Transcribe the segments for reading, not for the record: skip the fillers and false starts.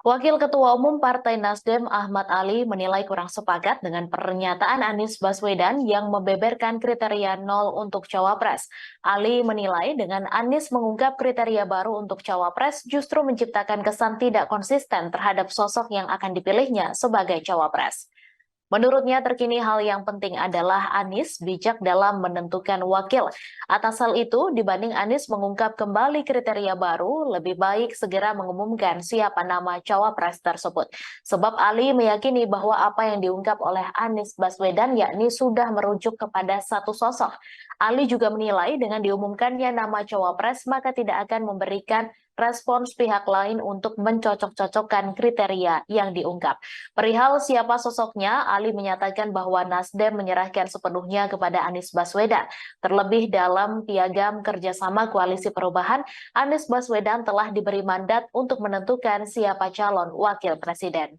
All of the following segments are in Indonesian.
Wakil Ketua Umum Partai Nasdem Ahmad Ali menilai kurang sepakat dengan pernyataan Anies Baswedan yang membeberkan kriteria nol untuk cawapres. Ali menilai dengan Anies mengungkap kriteria baru untuk cawapres justru menciptakan kesan tidak konsisten terhadap sosok yang akan dipilihnya sebagai cawapres. Menurutnya terkini hal yang penting adalah Anies bijak dalam menentukan wakil. Atas hal itu, dibanding Anies mengungkap kembali kriteria baru, lebih baik segera mengumumkan siapa nama cawapres tersebut. Sebab Ali meyakini bahwa apa yang diungkap oleh Anies Baswedan yakni sudah merujuk kepada satu sosok. Ali juga menilai dengan diumumkannya nama cawapres maka tidak akan memberikan respons pihak lain untuk mencocok-cocokkan kriteria yang diungkap. Perihal siapa sosoknya, Ali menyatakan bahwa Nasdem menyerahkan sepenuhnya kepada Anies Baswedan. Terlebih dalam piagam kerjasama koalisi perubahan, Anies Baswedan telah diberi mandat untuk menentukan siapa calon wakil presiden.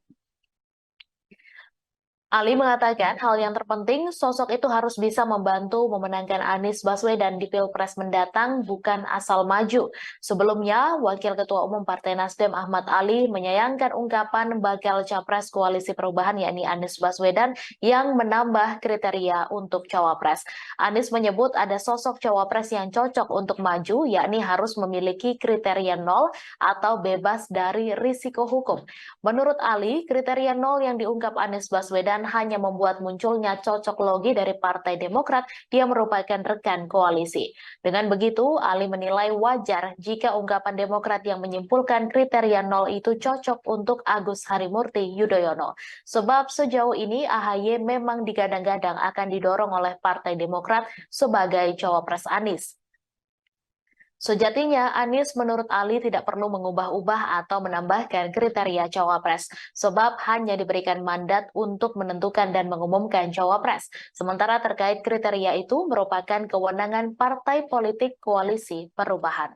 Ali mengatakan hal yang terpenting, sosok itu harus bisa membantu memenangkan Anies Baswedan di Pilpres mendatang, bukan asal maju. Sebelumnya, Wakil Ketua Umum Partai Nasdem Ahmad Ali menyayangkan ungkapan bakal capres koalisi perubahan yakni Anies Baswedan yang menambah kriteria untuk cawapres. Anies menyebut ada sosok cawapres yang cocok untuk maju, yakni harus memiliki kriteria nol atau bebas dari risiko hukum. Menurut Ali, kriteria nol yang diungkap Anies Baswedan hanya membuat munculnya cocok logi dari Partai Demokrat yang merupakan rekan koalisi. Dengan begitu, Ali menilai wajar jika ungkapan Demokrat yang menyimpulkan kriteria nol itu cocok untuk Agus Harimurti Yudhoyono. Sebab sejauh ini AHY memang digadang-gadang akan didorong oleh Partai Demokrat sebagai cawapres Anies. Sejatinya, Anies menurut Ali tidak perlu mengubah-ubah atau menambahkan kriteria cawapres, sebab hanya diberikan mandat untuk menentukan dan mengumumkan cawapres. Sementara terkait kriteria itu merupakan kewenangan partai politik koalisi perubahan.